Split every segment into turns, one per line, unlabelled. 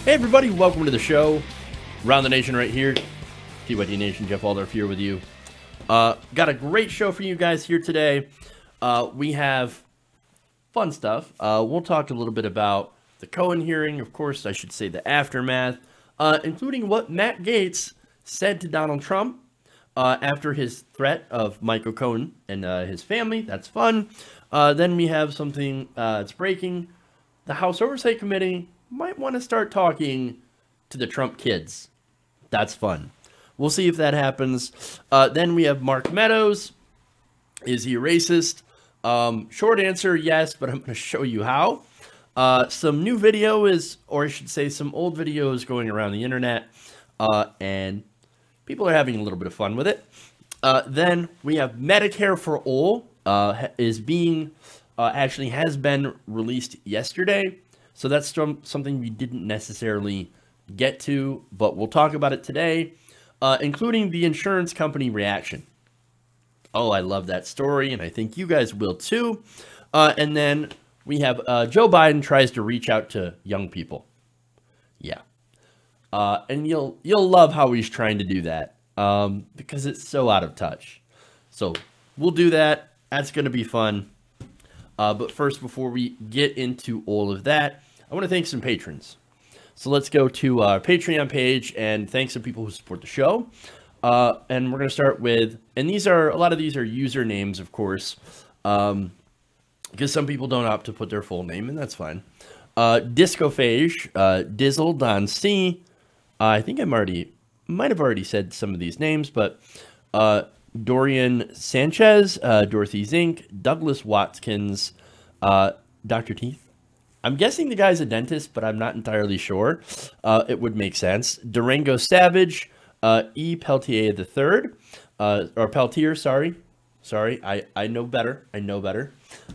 Hey everybody, welcome to the show. Around the Nation right here. TYT Nation, Jeff Waldorf here with you. Got a great show for you guys here today. We have fun stuff. We'll talk a little bit about the Cohen hearing, of course, I should say the aftermath, including what Matt Gaetz said to Donald Trump after his threat of Michael Cohen and his family. That's fun. Then we have something that's breaking. The House Oversight Committee might want to start talking to the Trump kids. That's fun. We'll see if that happens. Then we have Mark Meadows. Is he a racist? Short answer, yes, but I'm going to show you how. Some new video is, or I should say some old videos going around the internet, and people are having a little bit of fun with it. Then we have Medicare for All actually has been released yesterday. So that's something we didn't necessarily get to, but we'll talk about it today, including the insurance company reaction. Oh, I love that story, and I think you guys will too. And then we have Joe Biden tries to reach out to young people. Yeah. And you'll love how he's trying to do that, because it's so out of touch. So we'll do that. That's going to be fun. But first, before we get into all of that, I want to thank some patrons. So let's go to our Patreon page and thank some people who support the show. And we're going to start with, and a lot of these are usernames, of course, because some people don't opt to put their full name, and that's fine. Discophage, Dizzle, Don C. I think might have already said some of these names, but Dorian Sanchez, Dorothy Zink, Douglas Watkins, Dr. Teeth. I'm guessing the guy's a dentist, but I'm not entirely sure. It would make sense. Durango Savage, E. Peltier III, or Peltier, sorry. I know better.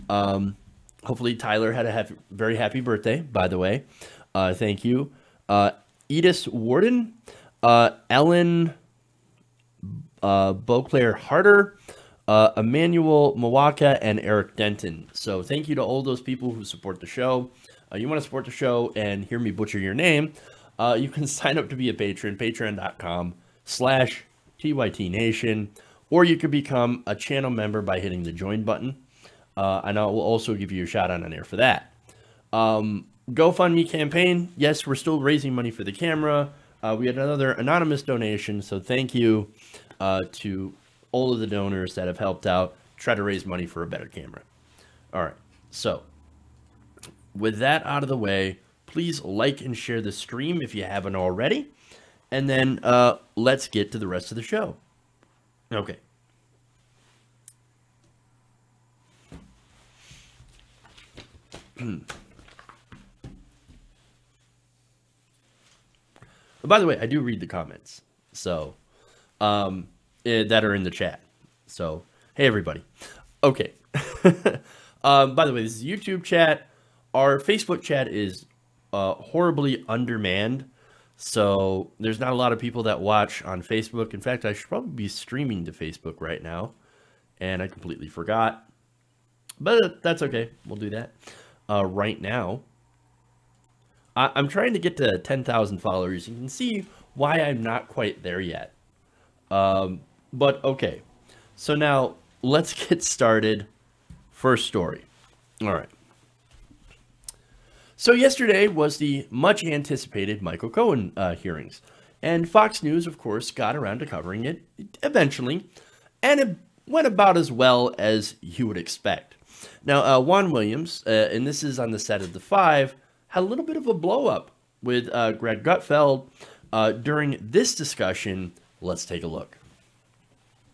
Hopefully Tyler had a very happy birthday, by the way. Thank you. Edith Warden, Ellen Beauclair Harder, Emmanuel Mwaka, and Eric Denton. So thank you to all those people who support the show. You want to support the show and hear me butcher your name, you can sign up to be a patron, patreon.com/TYTNation, or you could become a channel member by hitting the join button. And I will also give you a shout out on air for that. GoFundMe campaign. Yes, we're still raising money for the camera. We had another anonymous donation, so thank you to all of the donors that have helped out try to raise money for a better camera. All right, so with that out of the way, please like and share the stream if you haven't already, and then let's get to the rest of the show. Okay. By the way, I do read the comments, so that are in the chat. So, hey everybody. Okay. By the way, this is YouTube chat. Our Facebook chat is horribly undermanned, so there's not a lot of people that watch on Facebook. In fact, I should probably be streaming to Facebook right now, and I completely forgot. But that's okay. We'll do that right now. I'm trying to get to 10,000 followers. You can see why I'm not quite there yet. But okay. So now let's get started. First story. All right. So yesterday was the much anticipated Michael Cohen hearings. And Fox News, of course, got around to covering it eventually. And it went about as well as you would expect. Now, Juan Williams, and this is on the set of The Five, had a little bit of a blow-up with Greg Gutfeld during this discussion. Let's take a look.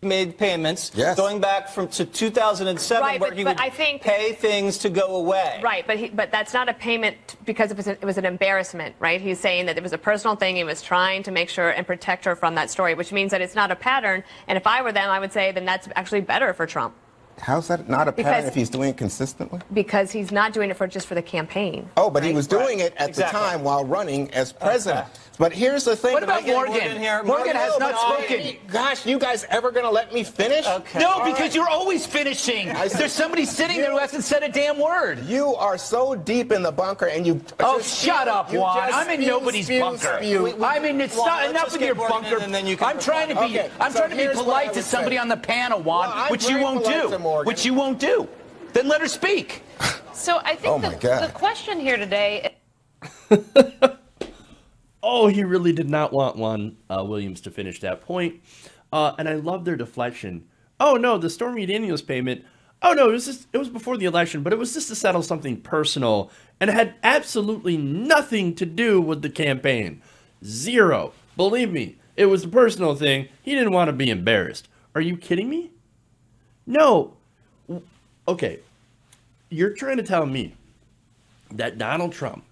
Made payments going back to 2007,
right,
where he would pay things to go away.
Right, but that's not a payment because it was an embarrassment, right? He's saying that it was a personal thing. He was trying to make sure and protect her from that story, which means that it's not a pattern. And if I were them, I would say then that's actually better for Trump.
How's that not a pattern if he's doing it consistently?
Because he's not doing it just for the campaign.
Oh, but he was doing it at the time while running as president. But here's the thing.
What about Morgan? Morgan has not spoken.
Gosh, you guys ever going to let me finish?
Okay. No, because you're always finishing. There's somebody sitting there who hasn't said a damn word.
You are so deep in the bunker, and you.
Oh, shut up, Juan. I'm in nobody's bunker. I mean, it's not enough of your bunker. I'm trying to be. I'm trying to be polite to somebody on the panel, Juan, which you won't do. Which you won't do. Then let her speak.
So I think the question here today.
Oh, he really did not want Juan Williams to finish that point. And I love their deflection. Oh, no, the Stormy Daniels payment. Oh, no, it was before the election, but it was just to settle something personal. And it had absolutely nothing to do with the campaign. Zero. Believe me, it was a personal thing. He didn't want to be embarrassed. Are you kidding me? No. Okay. You're trying to tell me that Donald Trump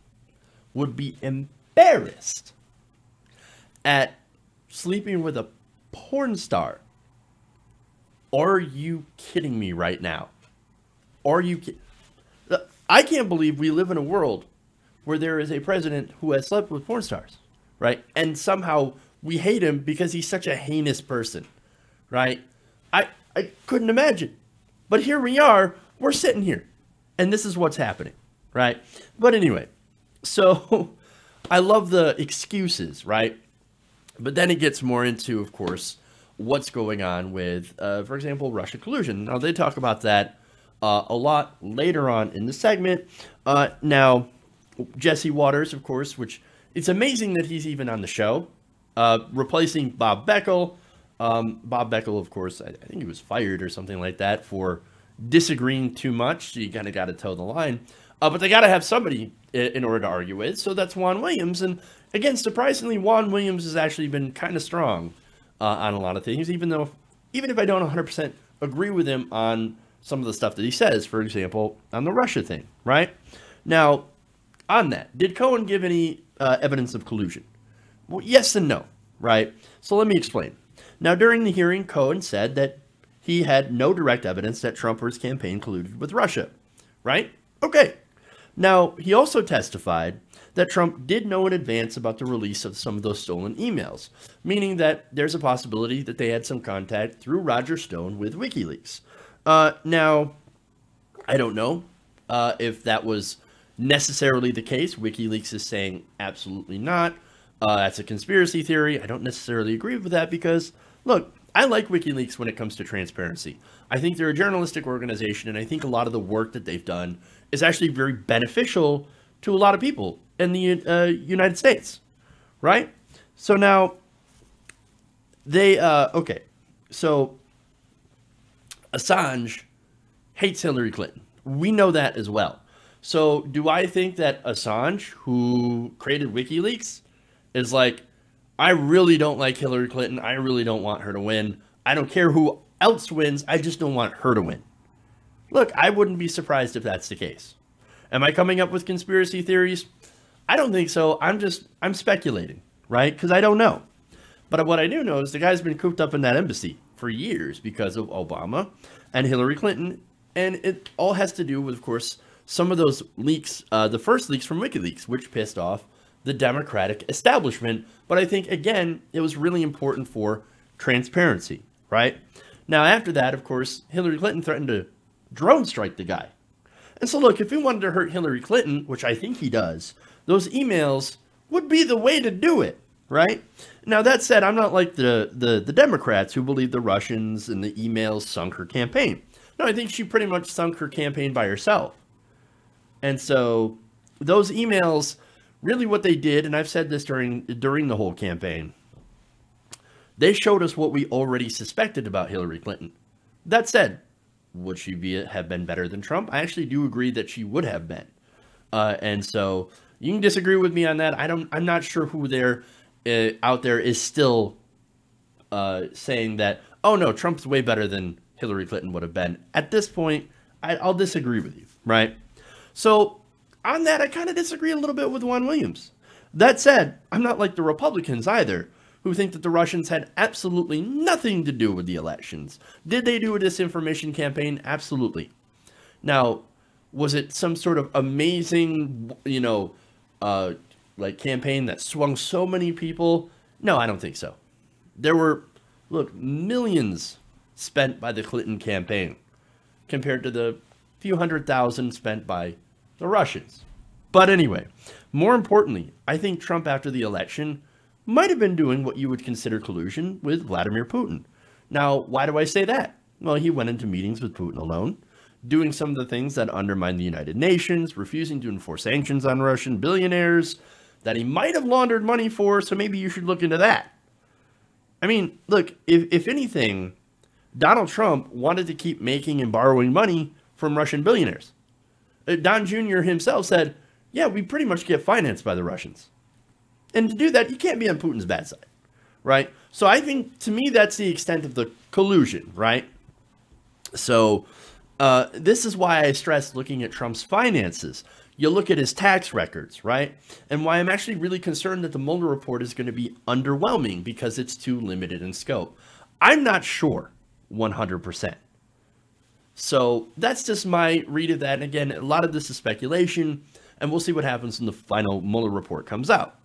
would be embarrassed at sleeping with a porn star. Are you kidding me right now? Are you I can't believe we live in a world where there is a president who has slept with porn stars, right? And somehow we hate him because he's such a heinous person, right? I couldn't imagine. But here we are, we're sitting here, and this is what's happening, right? But anyway, so I love the excuses, right? But then it gets more into, of course, what's going on with, for example, Russia collusion. Now, they talk about that a lot later on in the segment. Now, Jesse Waters, of course, which it's amazing that he's even on the show, replacing Bob Beckel. Bob Beckel, of course, I think he was fired or something like that for disagreeing too much. So you kind of got to toe the line. But they got to have somebody in order to argue with. So that's Juan Williams. And again, surprisingly, Juan Williams has actually been kind of strong on a lot of things, even if I don't 100% agree with him on some of the stuff that he says, for example, on the Russia thing, right? Now, on that, did Cohen give any evidence of collusion? Well, yes and no, right? So let me explain. Now, during the hearing, Cohen said that he had no direct evidence that Trump or his campaign colluded with Russia, right? Okay. Now, he also testified that Trump did know in advance about the release of some of those stolen emails, meaning that there's a possibility that they had some contact through Roger Stone with WikiLeaks. Now, I don't know if that was necessarily the case. WikiLeaks is saying absolutely not. That's a conspiracy theory. I don't necessarily agree with that because, look, I like WikiLeaks when it comes to transparency. I think they're a journalistic organization, and I think a lot of the work that they've done is actually very beneficial to a lot of people in the United States, right? So now, okay, so Assange hates Hillary Clinton. We know that as well. So do I think that Assange, who created WikiLeaks, is like, I really don't like Hillary Clinton. I really don't want her to win. I don't care who else wins. I just don't want her to win. Look, I wouldn't be surprised if that's the case. Am I coming up with conspiracy theories? I don't think so. I'm speculating, right? Because I don't know. But what I do know is the guy's been cooped up in that embassy for years because of Obama and Hillary Clinton. And it all has to do with, of course, some of those leaks, the first leaks from WikiLeaks, which pissed off the Democratic establishment. But I think, again, it was really important for transparency, right? Now, after that, of course, Hillary Clinton threatened to drone strike the guy. And so, look, if he wanted to hurt Hillary Clinton, which I think he does, those emails would be the way to do it, right? Now, that said, I'm not like the Democrats who believe the Russians and the emails sunk her campaign. No, I think she pretty much sunk her campaign by herself. And so those emails, really what they did, and I've said this during the whole campaign, they showed us what we already suspected about Hillary Clinton. That said, would she have been better than Trump? I actually do agree that she would have been. And so you can disagree with me on that. I'm not sure who out there is still saying that, oh no, Trump's way better than Hillary Clinton would have been. At this point, I'll disagree with you, right? So on that, I kind of disagree a little bit with Juan Williams. That said, I'm not like the Republicans either, who think that the Russians had absolutely nothing to do with the elections. Did they do a disinformation campaign? Absolutely. Now, was it some sort of amazing, like campaign that swung so many people? No, I don't think so. There were, look, millions spent by the Clinton campaign compared to the few 100,000 spent by the Russians. But anyway, more importantly, I think Trump after the election might have been doing what you would consider collusion with Vladimir Putin. Now, why do I say that? Well, he went into meetings with Putin alone, doing some of the things that undermine the United Nations, refusing to enforce sanctions on Russian billionaires that he might have laundered money for, so maybe you should look into that. I mean, look, if anything, Donald Trump wanted to keep making and borrowing money from Russian billionaires. Don Jr. himself said, yeah, we pretty much get financed by the Russians. And to do that, you can't be on Putin's bad side, right? So I think, to me, that's the extent of the collusion, right? So this is why I stress looking at Trump's finances. You look at his tax records, right? And why I'm actually really concerned that the Mueller report is going to be underwhelming because it's too limited in scope. I'm not sure 100%. So that's just my read of that. And again, a lot of this is speculation, and we'll see what happens when the final Mueller report comes out.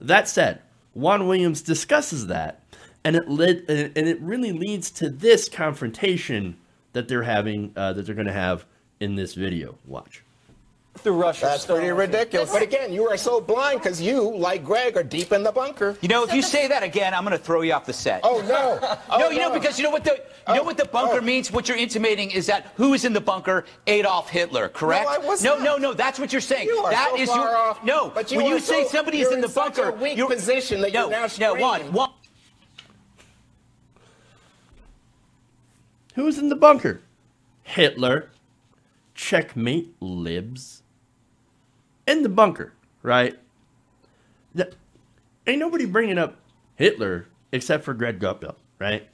That said, Juan Williams discusses that, and it really leads to this confrontation that they're having, that they're going to have in this video. Watch.
Through Russia.
That's pretty ridiculous. But again, you are so blind because you, like Greg, are deep in the bunker.
You know, if you say that again, I'm going to throw you off the set.
Oh, no. Oh,
no, you know, because you know what the bunker means? What you're intimating is that who is in the bunker? Adolf Hitler, correct?
No, I was not.
No, that's what you're saying.
You are
that
so
is
far
your
off.
No,
but you
when you say
so,
somebody's in the bunker,
such a weak
you're
position that you're now screaming.
Juan.
Who's in the bunker? Hitler. Checkmate, libs. In the bunker, right? Ain't nobody bringing up Hitler except for Greg Gutfeld, right?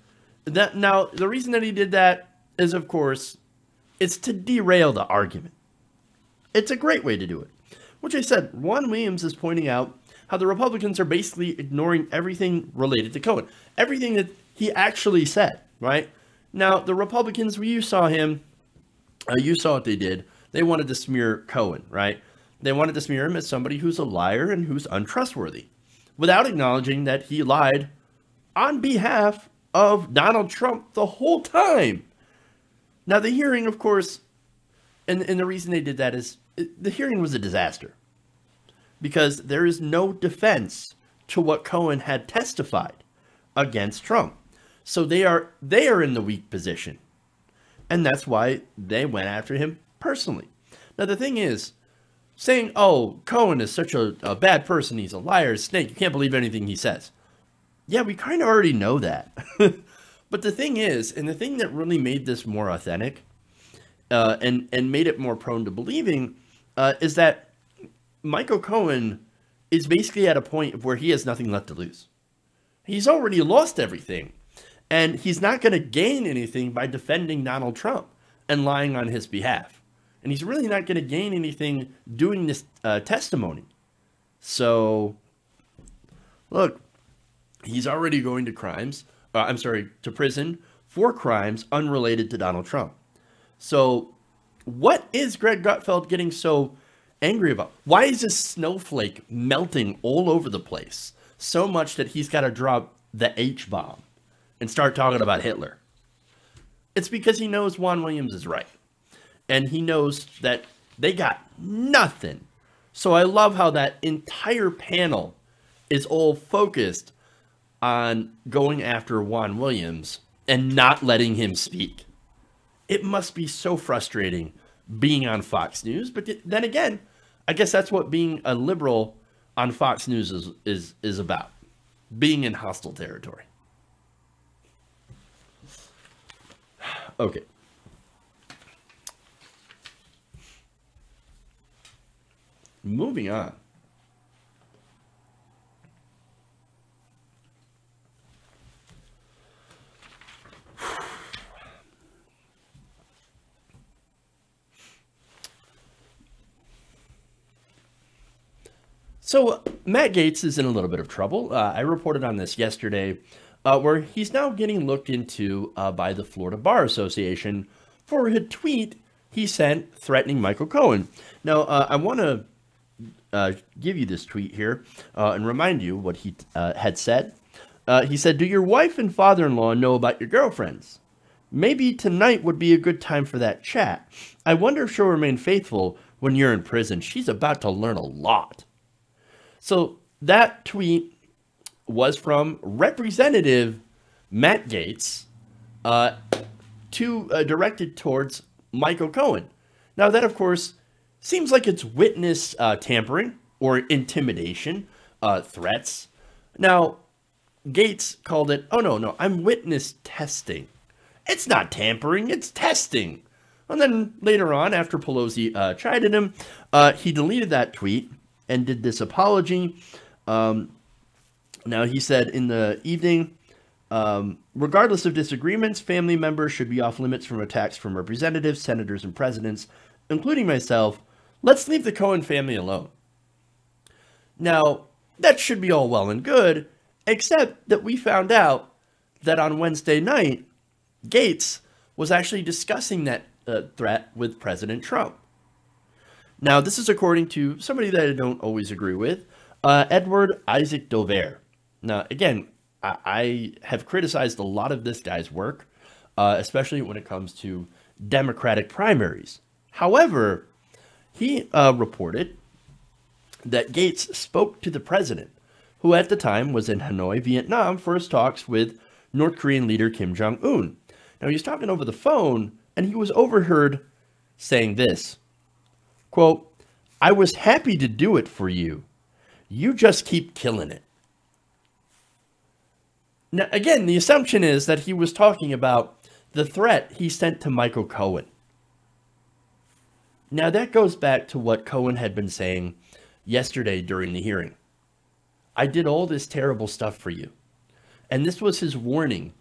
Now, the reason that he did that is, of course, it's to derail the argument. It's a great way to do it. Which I said, Juan Williams is pointing out how the Republicans are basically ignoring everything related to Cohen. Everything that he actually said, right? Now, the Republicans, you saw him, you saw what they did. They wanted to smear Cohen, right? They wanted to smear him as somebody who's a liar and who's untrustworthy, without acknowledging that he lied on behalf of Donald Trump the whole time. Now, the hearing, of course, and the reason they did that is the hearing was a disaster because there is no defense to what Cohen had testified against Trump. So they are in the weak position. And that's why they went after him personally. Now, the thing is, saying, oh, Cohen is such a bad person, he's a liar, a snake, you can't believe anything he says. Yeah, we kind of already know that. But the thing is, and the thing that really made this more authentic and made it more prone to believing is that Michael Cohen is basically at a point where he has nothing left to lose. He's already lost everything. And he's not going to gain anything by defending Donald Trump and lying on his behalf. And he's really not going to gain anything doing this testimony. So, look, he's already going to to prison for crimes unrelated to Donald Trump. So, what is Greg Gutfeld getting so angry about? Why is this snowflake melting all over the place so much that he's got to drop the H-bomb and start talking about Hitler? It's because he knows Juan Williams is right. And he knows that they got nothing. So I love how that entire panel is all focused on going after Juan Williams and not letting him speak. It must be so frustrating being on Fox News. But then again, I guess that's what being a liberal on Fox News is about. Being in hostile territory. Okay. Moving on. So Matt Gaetz is in a little bit of trouble. I reported on this yesterday, where he's now getting looked into by the Florida Bar Association for a tweet he sent threatening Michael Cohen. Now, I want to give you this tweet here and remind you what he had said. He said, "Do your wife and father-in-law know about your girlfriends? Maybe tonight would be a good time for that chat. I wonder if she'll remain faithful when you're in prison. She's about to learn a lot." So that tweet was from Representative Matt Gaetz directed towards Michael Cohen. Now that, of course, seems like it's witness tampering or intimidation, threats. Now, Gaetz called it, "Oh, no, I'm witness testing. It's not tampering, it's testing." And then later on, after Pelosi chided him, he deleted that tweet and did this apology. Now, he said in the evening, regardless of disagreements, family members should be off limits from attacks from representatives, senators, and presidents, including myself. Let's leave the Cohen family alone. Now, that should be all well and good, except that we found out that on Wednesday night, Gaetz was actually discussing that threat with President Trump. Now, this is according to somebody that I don't always agree with, Edward Isaac Dover. Now, again, I have criticized a lot of this guy's work, especially when it comes to Democratic primaries. However, he reported that Gaetz spoke to the president, who at the time was in Hanoi, Vietnam, for his talks with North Korean leader Kim Jong-un. Now, he was talking over the phone, and he was overheard saying this, quote, "I was happy to do it for you. You just keep killing it." Now, again, the assumption is that he was talking about the threat he sent to Michael Cohen. Now, that goes back to what Cohen had been saying yesterday during the hearing. I did all this terrible stuff for you. And this was his warning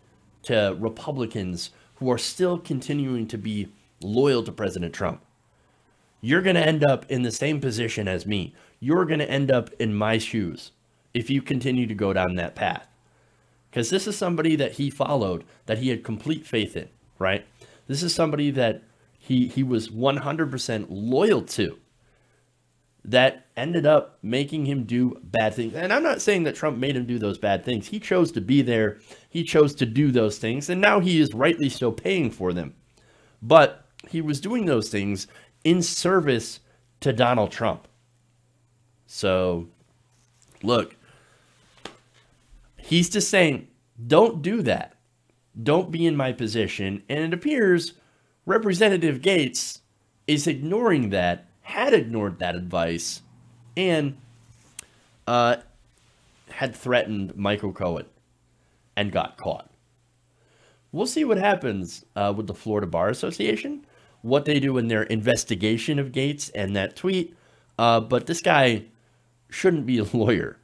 to Republicans who are still continuing to be loyal to President Trump. You're going to end up in the same position as me. You're going to end up in my shoes if you continue to go down that path. Because this is somebody that he followed, that he had complete faith in, right? This is somebody that he was 100% loyal to, that ended up making him do bad things. And I'm not saying that Trump made him do those bad things. He chose to be there. He chose to do those things. And now he is rightly so paying for them. But he was doing those things in service to Donald Trump. So, look, he's just saying, don't do that. Don't be in my position. And it appears Representative Gaetz is ignoring that, had ignored that advice, and had threatened Michael Cohen and got caught. We'll see what happens with the Florida Bar Association, what they do in their investigation of Gaetz and that tweet. But this guy shouldn't be a lawyer.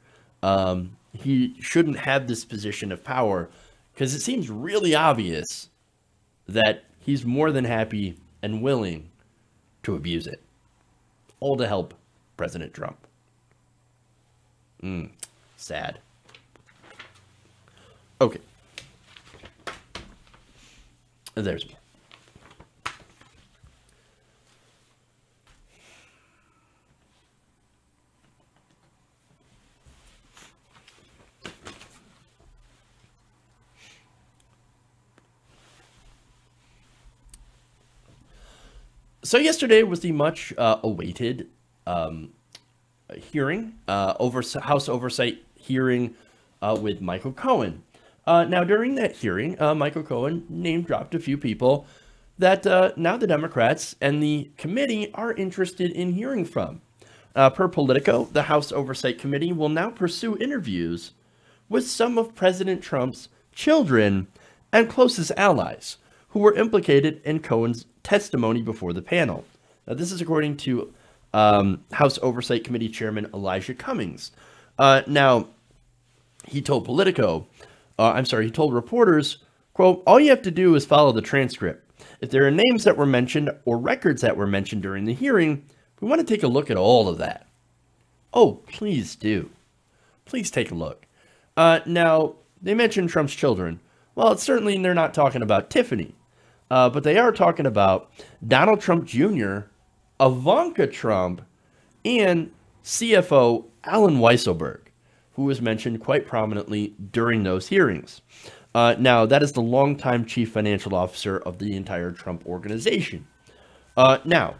He shouldn't have this position of power, because it seems really obvious that he's more than happy and willing to abuse it. All to help President Trump. Sad. Okay. There's more. So yesterday was the much awaited hearing, House Oversight hearing with Michael Cohen. Now, during that hearing, Michael Cohen name-dropped a few people that now the Democrats and the committee are interested in hearing from. Per Politico, the House Oversight Committee will now pursue interviews with some of President Trump's children and closest allies who were implicated in Cohen's testimony before the panel. Now, this is according to House Oversight Committee Chairman Elijah Cummings. Now, he told he told reporters, quote, "All you have to do is follow the transcript. If there are names that were mentioned or records that were mentioned during the hearing, we want to take a look at all of that. Oh, please do. Please take a look. Now, they mentioned Trump's children. Well, it's certainly they're not talking about Tiffany. But they are talking about Donald Trump Jr., Ivanka Trump, and CFO Alan Weisselberg, who was mentioned quite prominently during those hearings. Now, that is the longtime chief financial officer of the entire Trump organization. Now,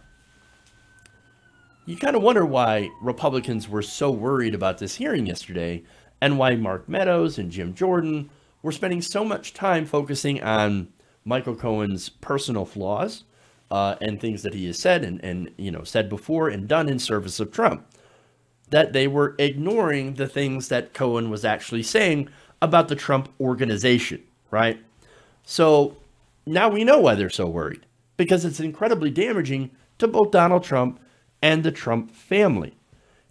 you kind of wonder why Republicans were so worried about this hearing yesterday and why Mark Meadows and Jim Jordan were spending so much time focusing on Michael Cohen's personal flaws and things that he has said and said before and done in service of Trump. That they were ignoring the things that Cohen was actually saying about the Trump organization, right? So now we know why they're so worried, because it's incredibly damaging to both Donald Trump and the Trump family.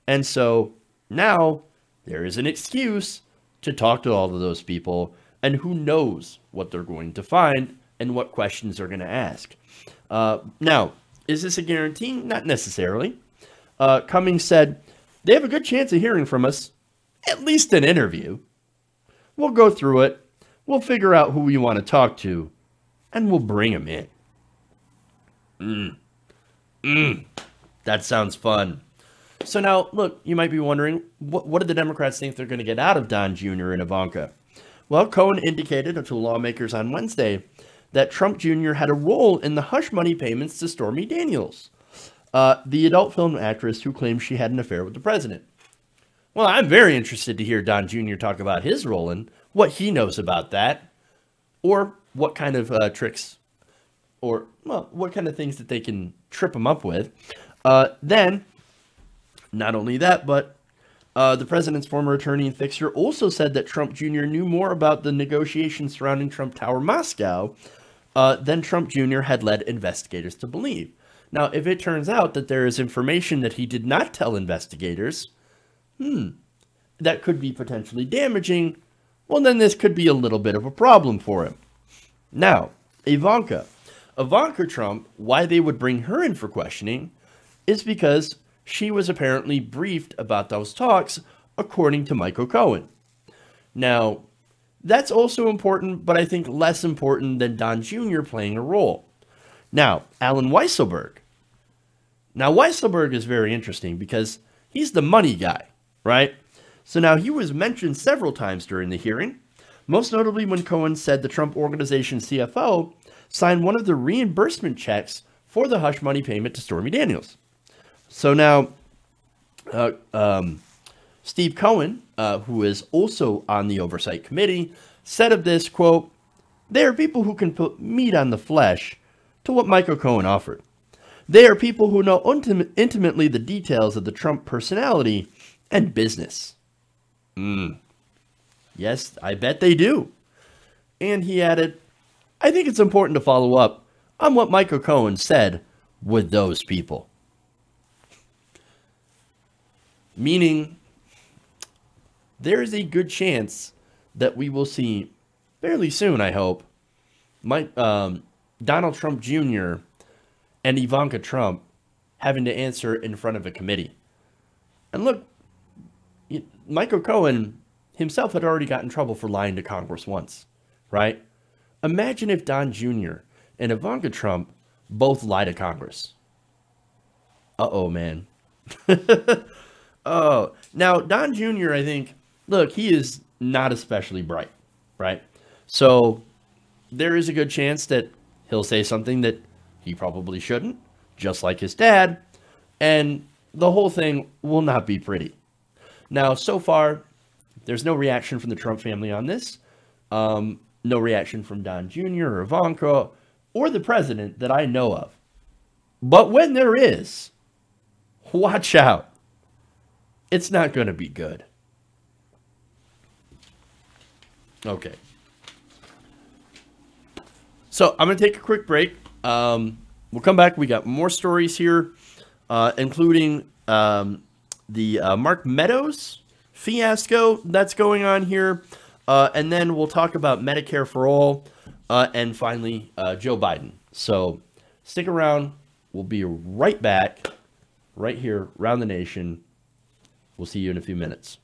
And so now there is an excuse to talk to all of those people, and who knows what they're going to find and what questions they're going to ask. Now, is this a guarantee? Not necessarily. Cummings said, they have a good chance of hearing from us, at least an interview. We'll go through it. We'll figure out who we want to talk to, and we'll bring them in. That sounds fun. So now, look, you might be wondering, what do the Democrats think they're going to get out of Don Jr. and Ivanka? Well, Cohen indicated to lawmakers on Wednesday that Trump Jr. had a role in the hush money payments to Stormy Daniels, the adult film actress who claims she had an affair with the president. Well, I'm very interested to hear Don Jr. talk about his role and what he knows about that, or what kind of tricks, or well, what kind of things that they can trip him up with. Then, not only that, but the president's former attorney and fixer also said that Trump Jr. knew more about the negotiations surrounding Trump Tower Moscow than Trump Jr. had led investigators to believe. Now, if it turns out that there is information that he did not tell investigators, that could be potentially damaging, well, then this could be a little bit of a problem for him. Now, Ivanka Trump, why they would bring her in for questioning is because she was apparently briefed about those talks, according to Michael Cohen. Now, that's also important, but I think less important than Don Jr. playing a role. Now, Alan Weisselberg. Now, Weisselberg is very interesting because he's the money guy, right? So now he was mentioned several times during the hearing, most notably when Cohen said the Trump Organization CFO signed one of the reimbursement checks for the hush money payment to Stormy Daniels. So now, Steve Cohen, who is also on the Oversight Committee, said of this, quote, "They are people who can put meat on the flesh to what Michael Cohen offered. They are people who know intimately the details of the Trump personality and business." Yes, I bet they do. And he added, "I think it's important to follow up on what Michael Cohen said with those people." Meaning, there is a good chance that we will see fairly soon, I hope, Donald Trump Jr. and Ivanka Trump having to answer in front of a committee. And look, Michael Cohen himself had already gotten in trouble for lying to Congress once, right? Imagine if Don Jr. and Ivanka Trump both lie to Congress. Uh-oh, man. Oh, now Don Jr., I think, look, he is not especially bright, right? So there is a good chance that he'll say something that he probably shouldn't, just like his dad, and the whole thing will not be pretty. Now, so far, there's no reaction from the Trump family on this. No reaction from Don Jr. or Ivanka or the president that I know of. But when there is, watch out. It's not going to be good. Okay. So I'm going to take a quick break. We'll come back. We got more stories here, including the Mark Meadows fiasco that's going on here. And then we'll talk about Medicare for all and finally Joe Biden. So stick around. We'll be right back right here around the nation We'll see you in a few minutes.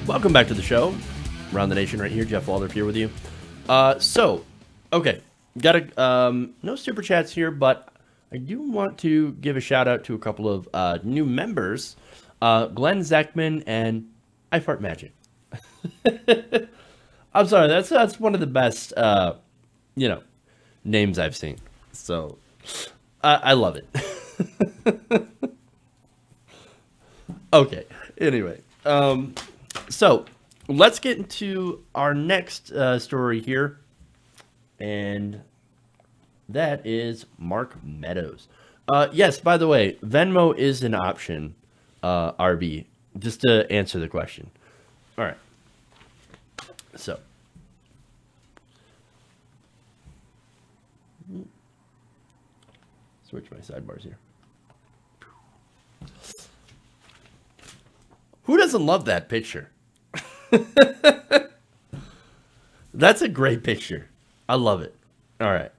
Welcome back to the show. Around the Nation right here. Jeff Waldorf here with you. Okay. Got a no super chats here, but I do want to give a shout out to a couple of new members. Glenn Zeckman and I Fart Magic. I'm sorry, that's one of the best names I've seen. So I love it. Okay. Anyway, so let's get into our next story here, and that is Mark Meadows. Yes, by the way, Venmo is an option, RB, just to answer the question. All right. So switch my sidebars here. Who doesn't love that picture? That's a great picture. I love it. All right.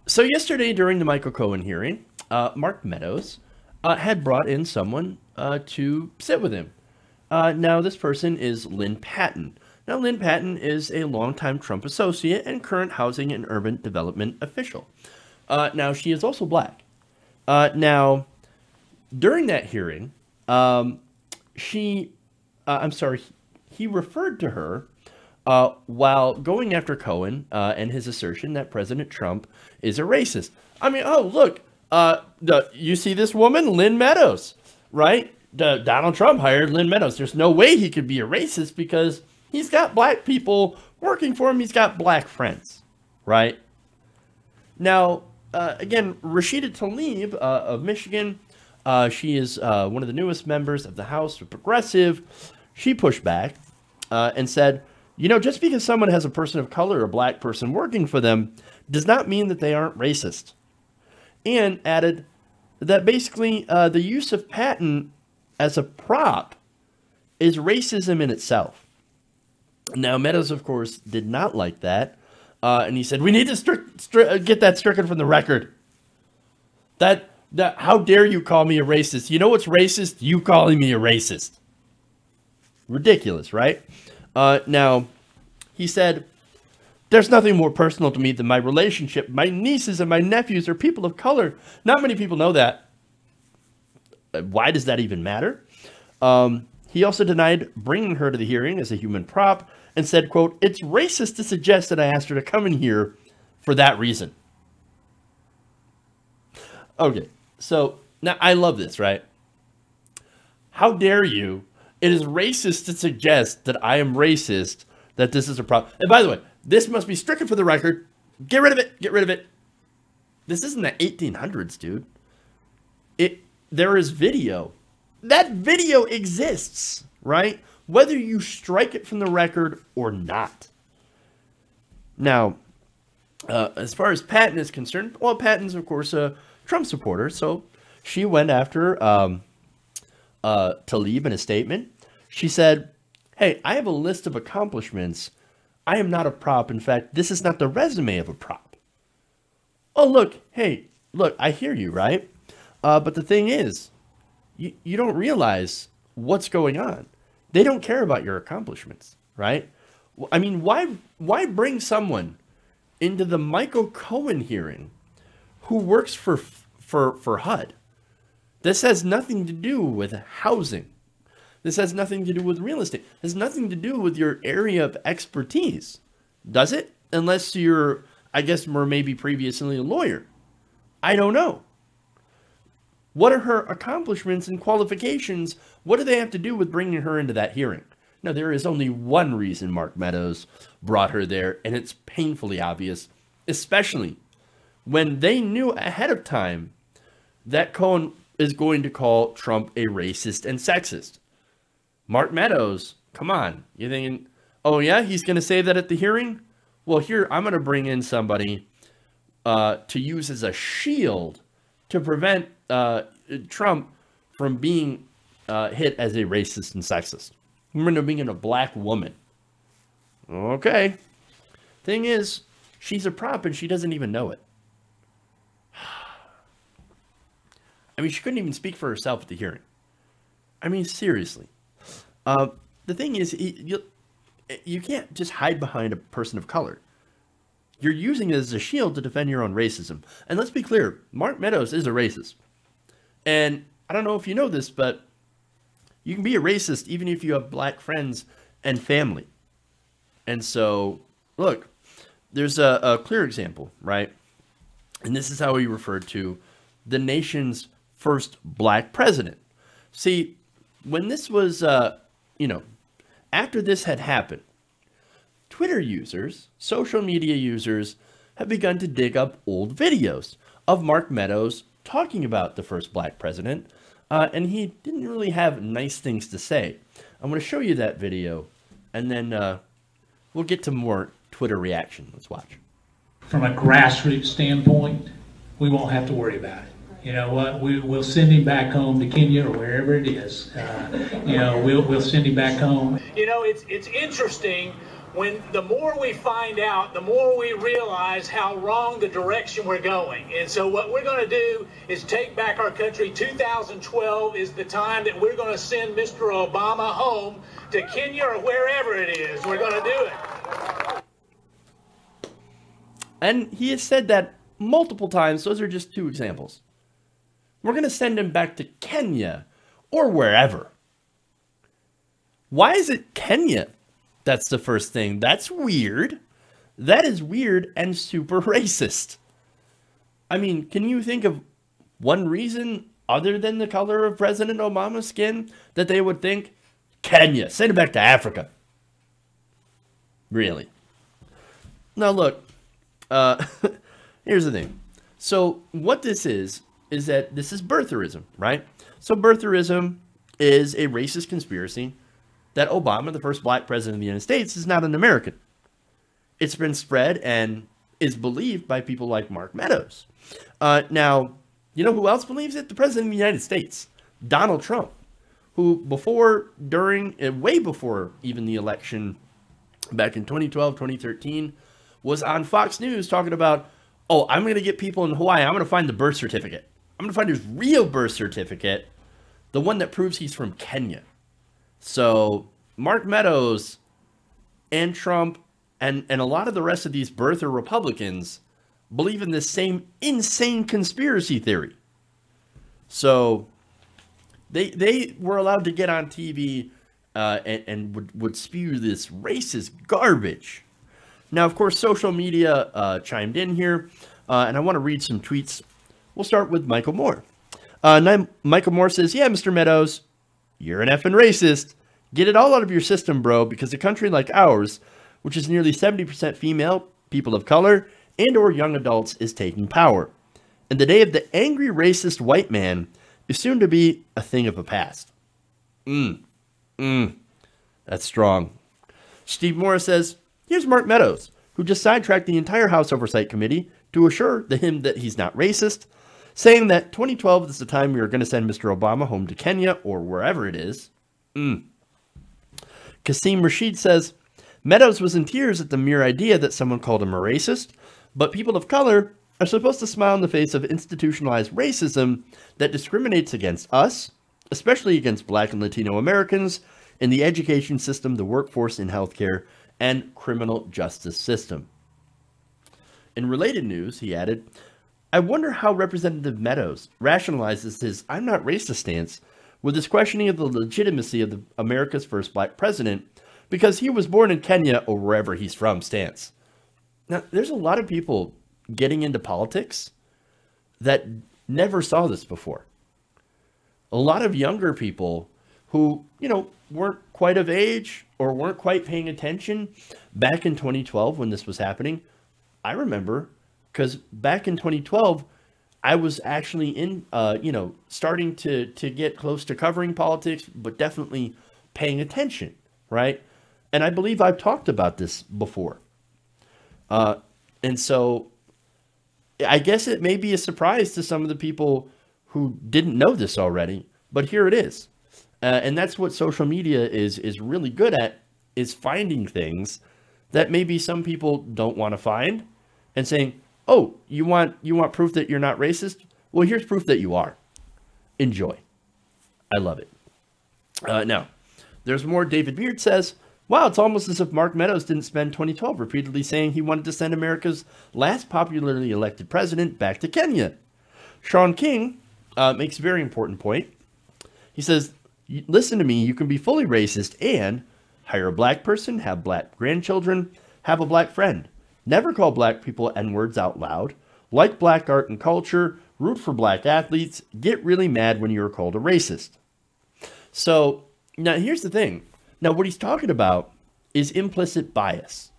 So yesterday during the Michael Cohen hearing, Mark Meadows had brought in someone to sit with him. Now this person is Lynn Patton. Now Lynn Patton is a longtime Trump associate and current housing and urban development official. Now she is also black. Now during that hearing, he referred to her while going after Cohen and his assertion that President Trump is a racist. I mean, oh, look, you see this woman, Lynn Meadows, right? Donald Trump hired Lynn Meadows. There's no way he could be a racist because he's got black people working for him. He's got black friends, right? Now, again, Rashida Tlaib of Michigan, she is one of the newest members of the House, a progressive. She pushed back and said, you know, just because someone has a person of color or a black person working for them does not mean that they aren't racist. And added that basically the use of Patton as a prop is racism in itself. Now, Meadows, of course, did not like that. And he said, we need to get that stricken from the record. How dare you call me a racist? You know what's racist? You calling me a racist. Ridiculous, right? Now, he said, there's nothing more personal to me than my relationship. My nieces and my nephews are people of color. Not many people know that. Why does that even matter? He also denied bringing her to the hearing as a human prop and said, quote, it's racist to suggest that I asked her to come in here for that reason. Okay, so now I love this, right? How dare you? It is racist to suggest that I am racist, that this is a problem. And by the way, this must be stricken for the record. Get rid of it. Get rid of it. This isn't the 1800s, dude. There is video. That video exists, right? Whether you strike it from the record or not. Now, as far as Patton is concerned, well, Patton's, of course, a Trump supporter, so she went after Tlaib in a statement. She said, hey, I have a list of accomplishments. I am not a prop. In fact, this is not the resume of a prop. Oh, look, hey, look, I hear you, right? But the thing is, you don't realize what's going on. They don't care about your accomplishments, right? I mean, why bring someone into the Michael Cohen hearing who works for HUD? This has nothing to do with housing. This has nothing to do with real estate. It has nothing to do with your area of expertise. Does it? Unless you're, I guess, maybe previously a lawyer. I don't know. What are her accomplishments and qualifications? What do they have to do with bringing her into that hearing? Now, there is only one reason Mark Meadows brought her there, and it's painfully obvious, especially when they knew ahead of time that Cohen is going to call Trump a racist and sexist. Mark Meadows, come on. You're thinking, oh yeah, he's going to say that at the hearing? Well, here, I'm going to bring in somebody to use as a shield to prevent Trump from being hit as a racist and sexist. I'm going to bring in a black woman. Okay. Thing is, she's a prop and she doesn't even know it. I mean, she couldn't even speak for herself at the hearing. I mean, seriously. The thing is, you can't just hide behind a person of color. You're using it as a shield to defend your own racism. And let's be clear, Mark Meadows is a racist. And I don't know if you know this, but you can be a racist even if you have black friends and family. And so, look, there's a clear example, right? And this is how he referred to the nation's first black president. See, when this was, after this had happened, Twitter users, social media users, have begun to dig up old videos of Mark Meadows talking about the first black president, and he didn't really have nice things to say. I'm going to show you that video, and then we'll get to more Twitter reaction. Let's watch.
From a grassroots standpoint, we won't have to worry about it. You know what? We'll send him back home to Kenya or wherever it is. You know, we'll send him back home.
You know, it's interesting. When the more we find out, the more we realize how wrong the direction we're going. And so what we're going to do is take back our country. 2012 is the time that we're going to send Mr. Obama home to Kenya or wherever it is. We're going to do it.
And he has said that multiple times. Those are just two examples. We're going to send him back to Kenya or wherever. Why is it Kenya? That's the first thing. That's weird. That is weird and super racist. I mean, can you think of one reason other than the color of President Obama's skin that they would think, Kenya, send it back to Africa? Really? Now look, here's the thing. So what this is that this is birtherism, right? So birtherism is a racist conspiracy that Obama, the first black president of the United States, is not an American. It's been spread and is believed by people like Mark Meadows. Now, you know who else believes it? The president of the United States, Donald Trump, who before, during, and way before even the election back in 2012, 2013, was on Fox News talking about, oh, I'm going to get people in Hawaii. I'm going to find the birth certificate. I'm going to find his real birth certificate, the one that proves he's from Kenya. So Mark Meadows and Trump and a lot of the rest of these birther Republicans believe in this same insane conspiracy theory. So they were allowed to get on TV and would spew this racist garbage. Now, of course, social media chimed in here, and I want to read some tweets. We'll start with Michael Moore. Michael Moore says, yeah, Mr. Meadows, you're an effing racist. Get it all out of your system, bro, because a country like ours, which is nearly 70% female, people of color, and or young adults, is taking power. And the day of the angry racist white man is soon to be a thing of the past. That's strong. Steve Morris says, here's Mark Meadows, who just sidetracked the entire House Oversight Committee to assure him that he's not racist, saying that 2012 is the time we are going to send Mr. Obama home to Kenya or wherever it is. Kasim Rashid says, Meadows was in tears at the mere idea that someone called him a racist, but people of color are supposed to smile in the face of institutionalized racism that discriminates against us, especially against Black and Latino Americans, in the education system, the workforce, in healthcare, and criminal justice system. In related news, he added, I wonder how Representative Meadows rationalizes his I'm not racist stance with his questioning of the legitimacy of America's first black president because he was born in Kenya or wherever he's from stance. Now, there's a lot of people getting into politics that never saw this before. A lot of younger people who, weren't quite of age or weren't quite paying attention back in 2012 when this was happening. I remember because back in 2012, I was actually in, starting to get close to covering politics, but definitely paying attention, right? And I believe I've talked about this before. And so I guess it may be a surprise to some of the people who didn't know this already, but here it is. And that's what social media is really good at, is finding things that maybe some people don't want to find and saying, oh, you want proof that you're not racist? Well, here's proof that you are. Enjoy. I love it. Now, there's more. David Beard says, wow, it's almost as if Mark Meadows didn't spend 2012 repeatedly saying he wanted to send America's last popularly elected president back to Kenya. Sean King makes a very important point. He says, listen to me, you can be fully racist and hire a black person, have black grandchildren, have a black friend. Never call black people N-words out loud. Like black art and culture. Root for black athletes. Get really mad when you're called a racist. So, now here's the thing. Now, what he's talking about is implicit bias.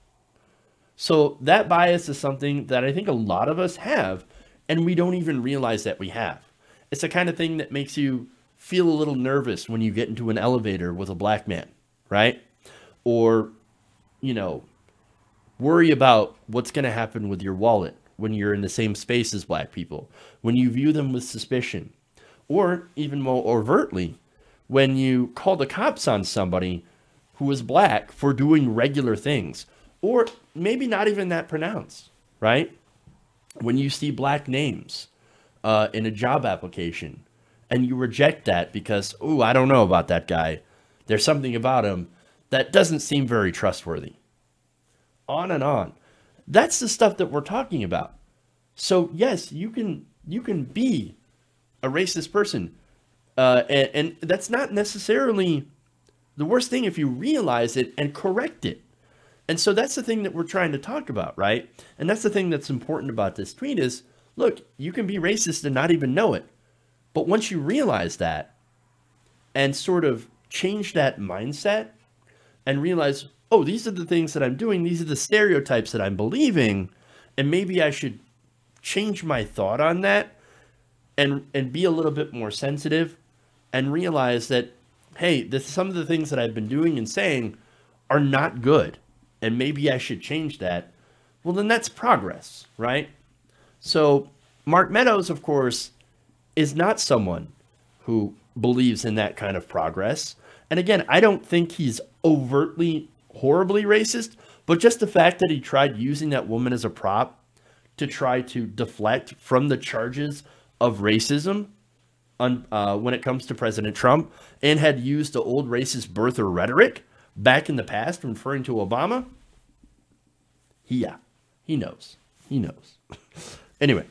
So, that bias is something that I think a lot of us have, and we don't even realize that we have. It's the kind of thing that makes you feel a little nervous when you get into an elevator with a black man, right? Or, worry about what's going to happen with your wallet when you're in the same space as black people, when you view them with suspicion, or even more overtly, when you call the cops on somebody who is black for doing regular things, or maybe not even that pronounced, right? When you see black names in a job application and you reject that because, oh, I don't know about that guy. There's something about him that doesn't seem very trustworthy. On and on. That's the stuff that we're talking about. So yes, you can be a racist person. And that's not necessarily the worst thing if you realize it and correct it. And so that's the thing that we're trying to talk about, right? And that's the thing that's important about this tweet is, look, you can be racist and not even know it. But once you realize that and sort of change that mindset and realize, oh, these are the things that I'm doing, these are the stereotypes that I'm believing, and maybe I should change my thought on that and be a little bit more sensitive and realize that, hey, some of the things that I've been doing and saying are not good. And maybe I should change that. Well, then that's progress, right? So Mark Meadows, of course, is not someone who believes in that kind of progress. And again, I don't think he's overtly, horribly racist, but just the fact that he tried using that woman as a prop to try to deflect from the charges of racism when it comes to President Trump, and had used the old racist birther rhetoric back in the past, referring to Obama, he knows. He knows. Anyway,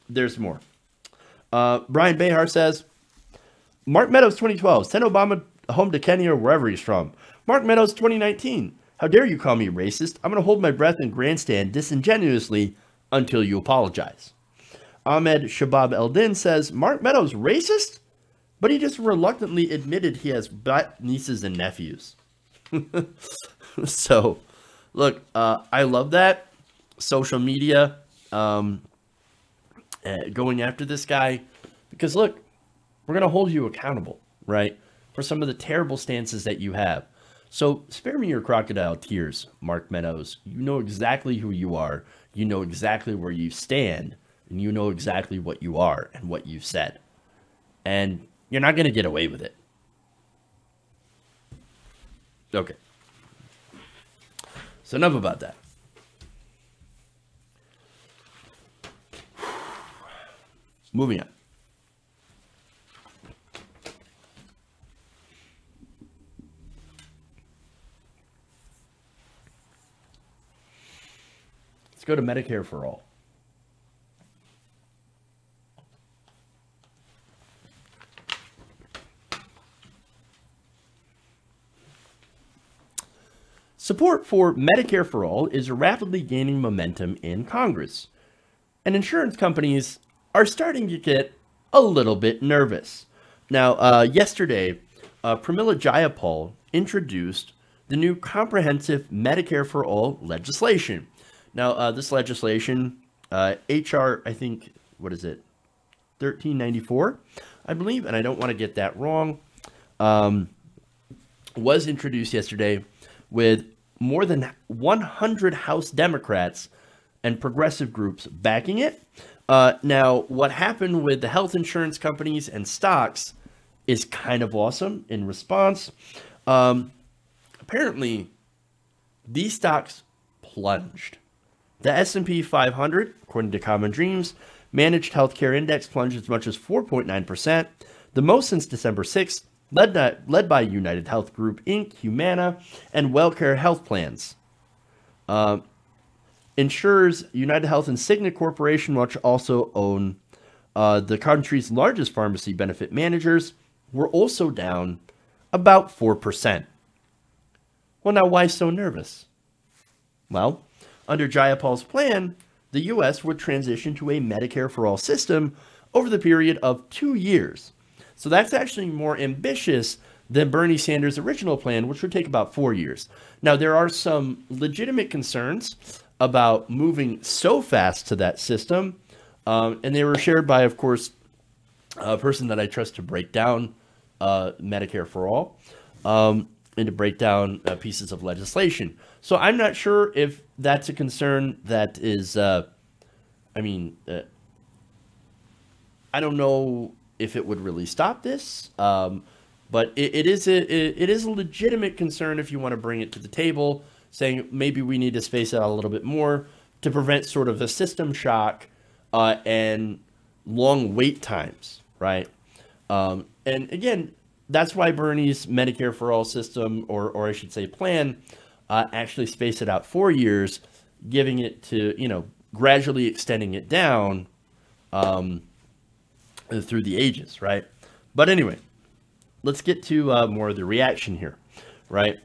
there's more. Brian Behar says, Mark Meadows 2012, send Obama home to Kenya or wherever he's from. Mark Meadows 2019, how dare you call me racist? I'm going to hold my breath and grandstand disingenuously until you apologize. Ahmed Shabab Eldin says, Mark Meadows racist? But he just reluctantly admitted he has black nieces and nephews. So, look, I love that. Social media going after this guy. Because, look, we're going to hold you accountable, right? For some of the terrible stances that you have. So, spare me your crocodile tears, Mark Meadows. You know exactly who you are. You know exactly where you stand. And you know exactly what you are and what you've said. And you're not going to get away with it. Okay. So enough about that. Moving on. Let's go to Medicare for All. Support for Medicare for All is rapidly gaining momentum in Congress, and insurance companies are starting to get a little bit nervous. Now, yesterday, Pramila Jayapal introduced the new comprehensive Medicare for All legislation. Now, this legislation, HR, I think, what is it, 1394, I believe, and I don't want to get that wrong, was introduced yesterday with more than 100 House Democrats and progressive groups backing it. Now, what happened with the health insurance companies and stocks is kind of awesome in response. Apparently, these stocks plunged. The S&P 500, according to Common Dreams, managed healthcare index plunged as much as 4.9%, the most since December 6th, led by United Health Group, Inc., Humana, and WellCare Health Plans. Insurers United Health and Cigna Corporation, which also own the country's largest pharmacy benefit managers, were also down about 4%. Well, now, why so nervous? Well, under Jayapal's plan, the U.S. would transition to a Medicare for All system over the period of 2 years. So that's actually more ambitious than Bernie Sanders' original plan, which would take about 4 years. Now, there are some legitimate concerns about moving so fast to that system, and they were shared by, of course, a person that I trust to break down Medicare for All. and to break down pieces of legislation. So I'm not sure if that's a concern that is, I don't know if it would really stop this, but it is a legitimate concern if you want to bring it to the table, saying maybe we need to space it out a little bit more to prevent sort of a system shock and long wait times, right? And again, that's why Bernie's Medicare for All system, or I should say plan, actually spaced it out 4 years, giving it to, gradually extending it down through the ages, right? But anyway, let's get to more of the reaction here, right?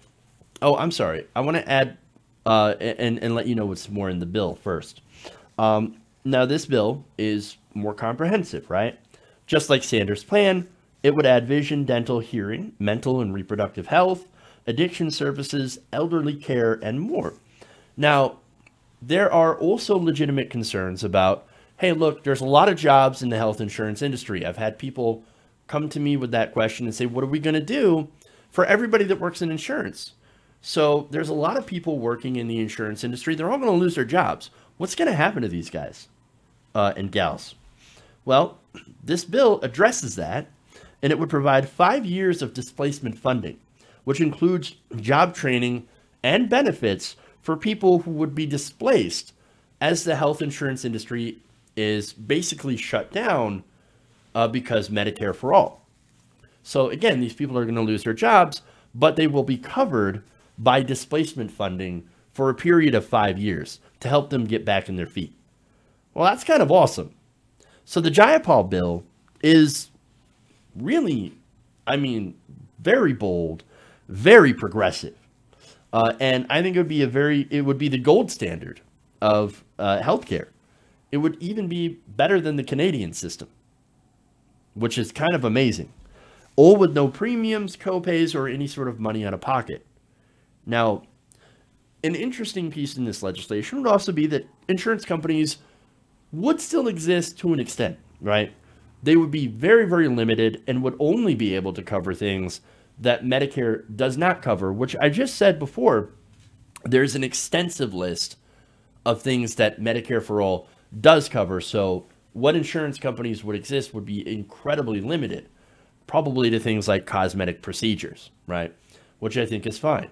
Oh, I'm sorry. I want to add and let you know what's more in the bill first. Now, this bill is more comprehensive, right? Just like Sanders' plan, it would add vision, dental, hearing, mental and reproductive health, addiction services, elderly care, and more. Now, there are also legitimate concerns about, hey, look, there's a lot of jobs in the health insurance industry. I've had people come to me with that question and say, what are we going to do for everybody that works in insurance? So there's a lot of people working in the insurance industry. They're all going to lose their jobs. What's going to happen to these guys and gals? Well, this bill addresses that, and it would provide 5 years of displacement funding, which includes job training and benefits for people who would be displaced as the health insurance industry is basically shut down because Medicare for All. So again, these people are going to lose their jobs, but they will be covered by displacement funding for a period of 5 years to help them get back in their feet. Well, that's kind of awesome. So the Jayapal bill is really, very bold, very progressive. And I think it would be the gold standard of healthcare. It would even be better than the Canadian system, which is kind of amazing. All with no premiums, copays, or any sort of money out of pocket. Now, an interesting piece in this legislation would also be that insurance companies would still exist to an extent, right? They would be very, very limited and would only be able to cover things that Medicare does not cover, which I just said before, there's an extensive list of things that Medicare for All does cover. So what insurance companies would exist would be incredibly limited, probably to things like cosmetic procedures, right? Which I think is fine.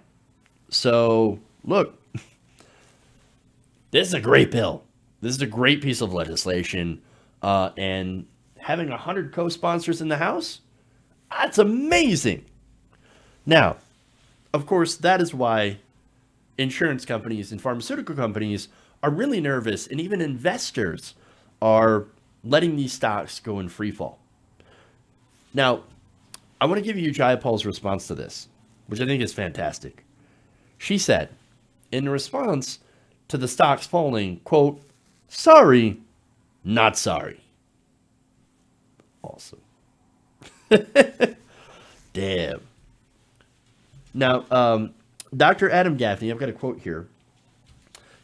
So look, this is a great bill. This is a great piece of legislation. And having 100 co-sponsors in the House, that's amazing. Now, of course, that is why insurance companies and pharmaceutical companies are really nervous, and even investors are letting these stocks go in free fall. Now, I want to give you Jayapal's response to this, which I think is fantastic. She said, in response to the stocks falling, quote, "Sorry, not sorry." Awesome. Damn. Now, Dr. Adam Gaffney, I've got a quote here.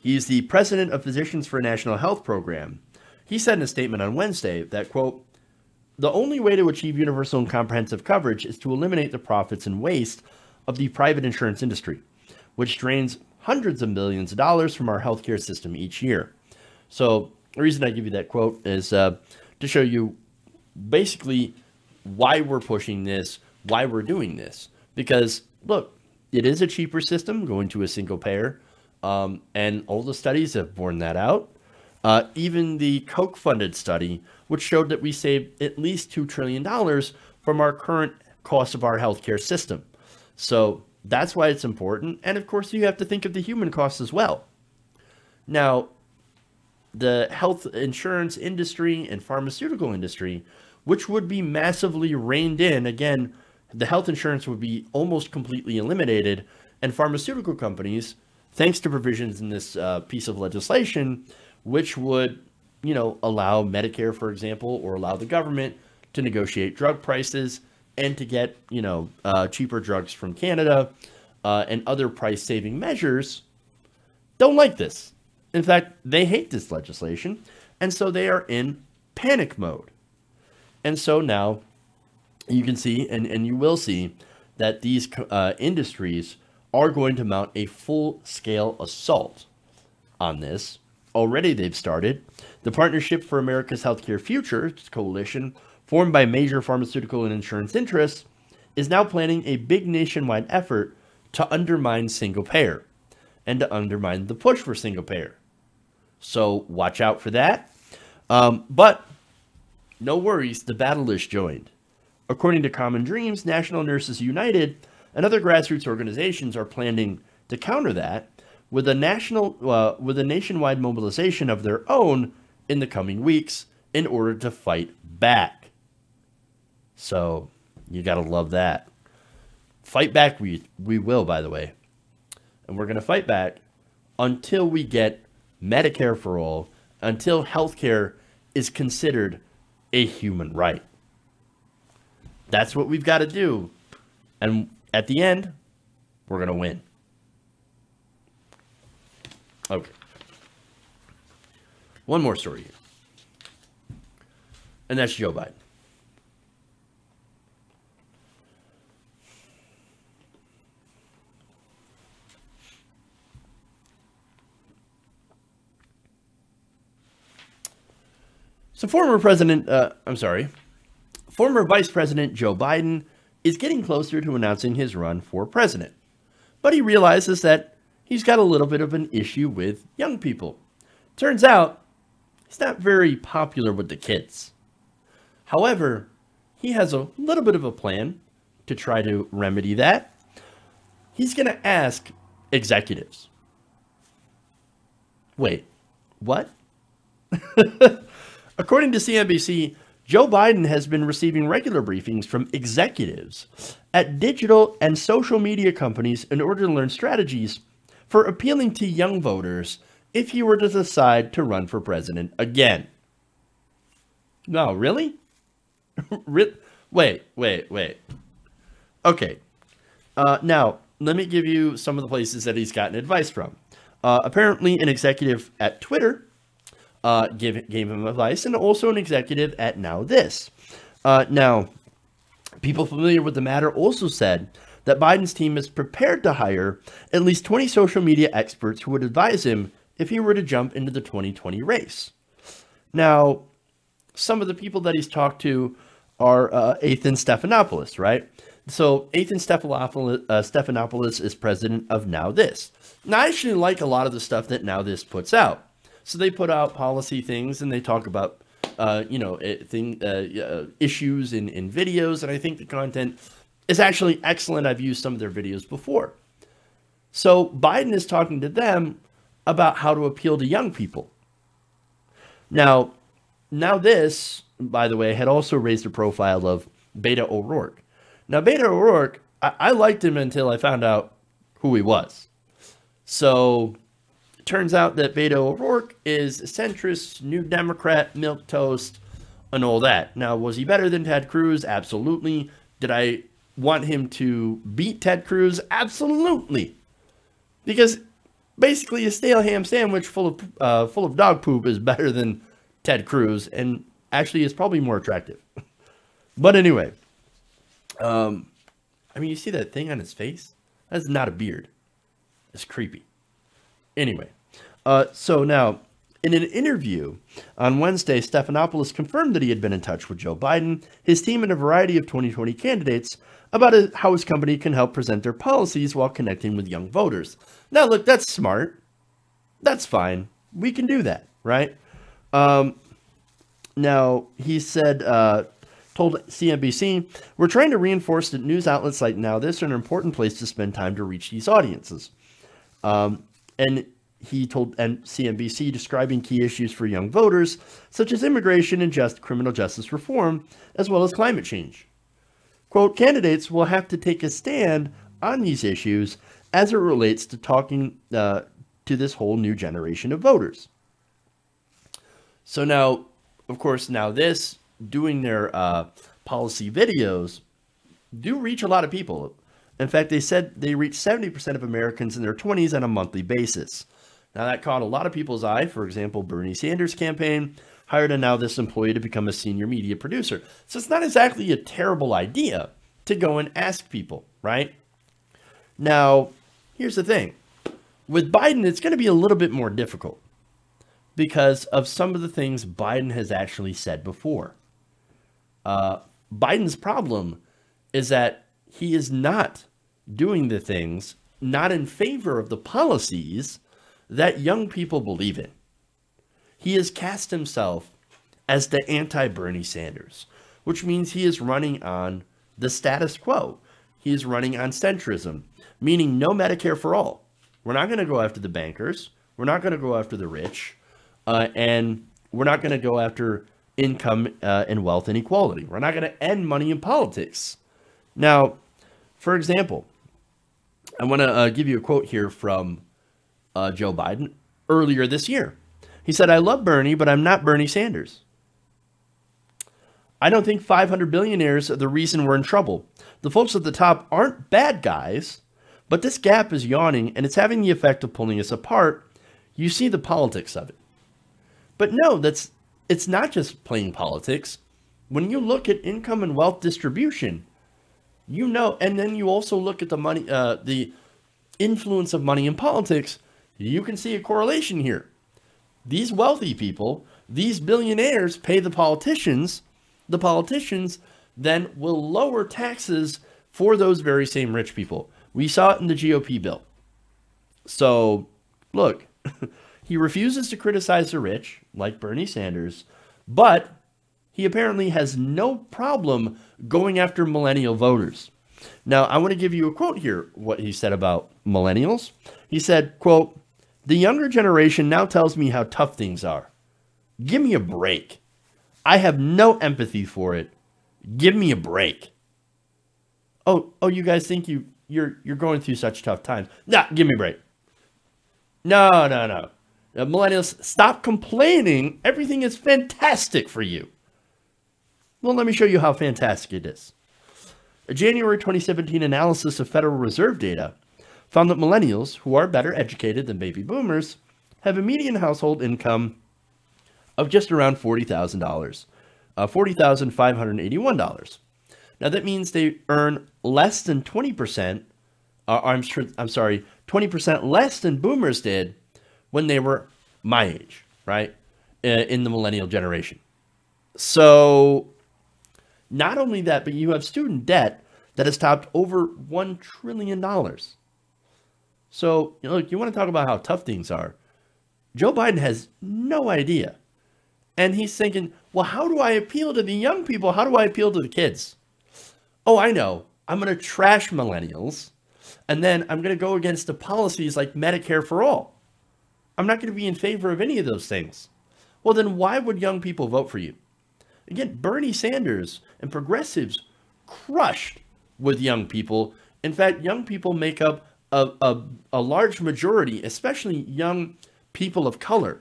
He's the president of Physicians for a National Health Program. He said in a statement on Wednesday that, quote, "The only way to achieve universal and comprehensive coverage is to eliminate the profits and waste of the private insurance industry, which drains hundreds of millions of dollars from our healthcare system each year." So the reason I give you that quote is to show you basically why we're pushing this, why we're doing this. Because, look, it is a cheaper system going to a single payer, and all the studies have borne that out. Even the Koch-funded study, which showed that we saved at least $2 trillion from our current cost of our healthcare system. So that's why it's important. And of course, you have to think of the human costs as well. Now, the health insurance industry and pharmaceutical industry, which would be massively reined in, again, the health insurance would be almost completely eliminated, and pharmaceutical companies, thanks to provisions in this piece of legislation, which would, allow Medicare, for example, or allow the government to negotiate drug prices and to get, cheaper drugs from Canada and other price-saving measures, don't like this. In fact, they hate this legislation, and so they are in panic mode. And so now you can see, and you will see, that these industries are going to mount a full-scale assault on this. Already they've started. The Partnership for America's Healthcare Future coalition, formed by major pharmaceutical and insurance interests, is now planning a big nationwide effort to undermine single-payer and to undermine the push for single-payer. So watch out for that. But no worries, the battle is joined. According to Common Dreams, National Nurses United and other grassroots organizations are planning to counter that with a nationwide mobilization of their own in the coming weeks in order to fight back. So you got to love that. Fight back we will, by the way. And we're going to fight back until we get Medicare for all, until healthcare is considered a human right. That's what we've got to do. And at the end, we're going to win. Okay. One more story here. And that's Joe Biden. So former Vice President Joe Biden is getting closer to announcing his run for president. But he realizes that he's got a little bit of an issue with young people. Turns out, he's not very popular with the kids. However, he has a little bit of a plan to try to remedy that. He's going to ask executives. Wait, what? According to CNBC, Joe Biden has been receiving regular briefings from executives at digital and social media companies in order to learn strategies for appealing to young voters if he were to decide to run for president again. No, really? Wait. Okay. Now, let me give you some of the places that he's gotten advice from. Apparently, an executive at Twitter gave him advice, and also an executive at Now This. Now, people familiar with the matter also said that Biden's team is prepared to hire at least 20 social media experts who would advise him if he were to jump into the 2020 race. Now, some of the people that he's talked to are Ethan Stephanopoulos, right? So Ethan Stephanopoulos is president of Now This. Now, I actually like a lot of the stuff that Now This puts out. So they put out policy things, and they talk about, issues in videos, and I think the content is actually excellent. I've used some of their videos before. So Biden is talking to them about how to appeal to young people. Now this, by the way, had also raised a profile of Beto O'Rourke. Now, Beto O'Rourke, I liked him until I found out who he was. So turns out that Beto O'Rourke is a centrist, New Democrat, milquetoast, and all that. Now, was he better than Ted Cruz? Absolutely. Did I want him to beat Ted Cruz? Absolutely. Because basically a stale ham sandwich full of dog poop is better than Ted Cruz, and actually is probably more attractive. But anyway, you see that thing on his face? That's not a beard. It's creepy. Anyway, so now, in an interview on Wednesday, Stephanopoulos confirmed that he had been in touch with Joe Biden, his team, and a variety of 2020 candidates about how his company can help present their policies while connecting with young voters. Now, look, that's smart. That's fine. We can do that, right? Now, he said, told CNBC, "We're trying to reinforce that news outlets like Now This are an important place to spend time to reach these audiences." And he told CNBC, describing key issues for young voters, such as immigration and criminal justice reform, as well as climate change. Quote, "Candidates will have to take a stand on these issues as it relates to talking to this whole new generation of voters." So now, of course, Now This, doing their policy videos, do reach a lot of people. In fact, they said they reach 70% of Americans in their 20s on a monthly basis. Now, that caught a lot of people's eye. For example, Bernie Sanders' campaign hired a Now This employee to become a senior media producer. So it's not exactly a terrible idea. to go and ask people, right? Now, here's the thing. With Biden, it's going to be a little bit more difficult because of some of the things Biden has actually said before. Biden's problem is that he is not doing the things, not in favor of the policies that young people believe in. He has cast himself as the anti-Bernie Sanders, which means he is running on the status quo. He is running on centrism, meaning no Medicare for all. We're not going to go after the bankers. We're not going to go after the rich. And we're not going to go after income and wealth inequality. We're not going to end money in politics. Now, for example, I want to give you a quote here from Joe Biden earlier this year. He said, "I love Bernie, but I'm not Bernie Sanders. I don't think 500 billionaires are the reason we're in trouble. The folks at the top aren't bad guys, but this gap is yawning and it's having the effect of pulling us apart. You see the politics of it." But no, it's not just playing politics. When you look at income and wealth distribution, you know, and then you also look at the money, the influence of money in politics, you can see a correlation here. These wealthy people, these billionaires pay the politicians. The politicians then will lower taxes for those very same rich people. We saw it in the GOP bill. So, look, he refuses to criticize the rich, like Bernie Sanders, but he apparently has no problem going after millennial voters. Now, I want to give you a quote here, what he said about millennials. He said, quote, "The younger generation now tells me how tough things are. Give me a break. I have no empathy for it. Give me a break." Oh, you guys think you're going through such tough times. Nah, give me a break. No. Millennials, stop complaining. Everything is fantastic for you. Well, let me show you how fantastic it is. A January 2017 analysis of Federal Reserve data found that millennials, who are better educated than baby boomers, have a median household income of just around $40,000, $40,581. Now that means they earn less than 20%, 20% less than boomers did when they were my age, right? In the millennial generation. So not only that, but you have student debt that has topped over $1 trillion. So, look, you want to talk about how tough things are. Joe Biden has no idea. And he's thinking, well, how do I appeal to the young people? How do I appeal to the kids? Oh, I know. I'm going to trash millennials. And then I'm going to go against the policies like Medicare for all. I'm not going to be in favor of any of those things. Well, then why would young people vote for you? Again, Bernie Sanders and progressives crushed with young people. In fact, young people make up a large majority, especially young people of color,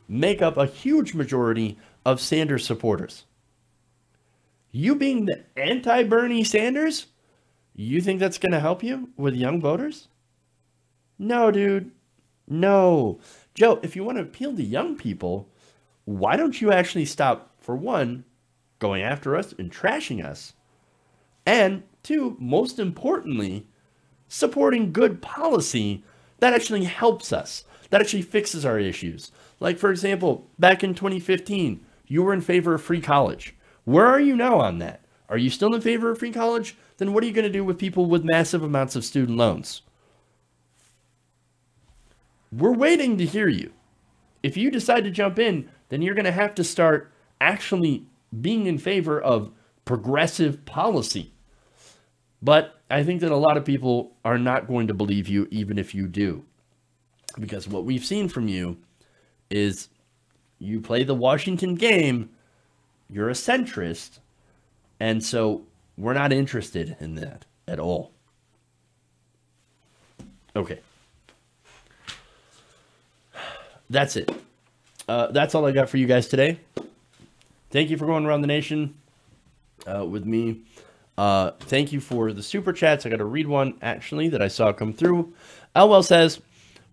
make up a huge majority of Sanders supporters. You being the anti-Bernie Sanders, you think that's going to help you with young voters? No, dude. No. Joe, if you want to appeal to young people, why don't you actually stop, for one, going after us and trashing us, and two, most importantly, supporting good policy that actually helps us, that actually fixes our issues. Like, for example, back in 2015, you were in favor of free college. Where are you now on that? Are you still in favor of free college? Then what are you going to do with people with massive amounts of student loans? We're waiting to hear you. If you decide to jump in, then you're going to have to start actually being in favor of progressive policy. But I think that a lot of people are not going to believe you, even if you do. Because what we've seen from you is you play the Washington game, you're a centrist, and so we're not interested in that at all. Okay. That's it. That's all I got for you guys today. Thank you for going around the nation with me. Thank you for the super chats. I got to read one, actually, that I saw come through. Elwell says,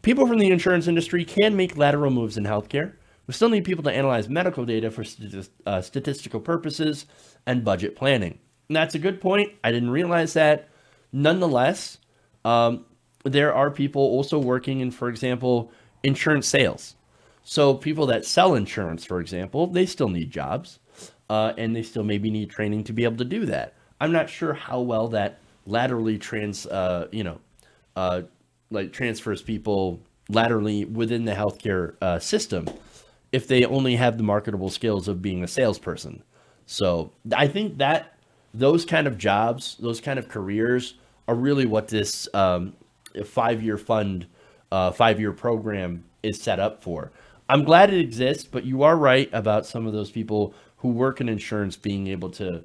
people from the insurance industry can make lateral moves in healthcare. We still need people to analyze medical data for statistical purposes and budget planning. And that's a good point. I didn't realize that. Nonetheless, there are people also working in, for example, insurance sales. So people that sell insurance, for example, they still need jobs, and they still maybe need training to be able to do that. I'm not sure how well that laterally transfers people laterally within the healthcare system if they only have the marketable skills of being a salesperson. So I think that those kind of jobs, those kind of careers are really what this 5-year fund, 5-year program is set up for. I'm glad it exists, but you are right about some of those people who work in insurance being able to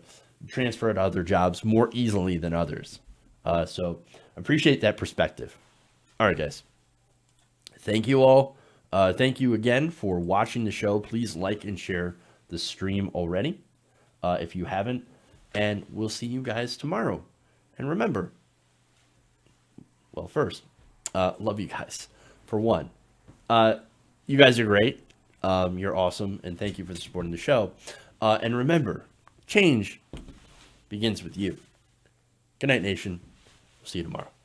transfer to other jobs more easily than others. So I appreciate that perspective. All right, guys. Thank you all. Thank you again for watching the show. Please like and share the stream already if you haven't. And we'll see you guys tomorrow. And remember, well, first, love you guys, for one. You guys are great. You're awesome. And thank you for supporting the show. And remember, change begins with you. Good night, nation. See you tomorrow.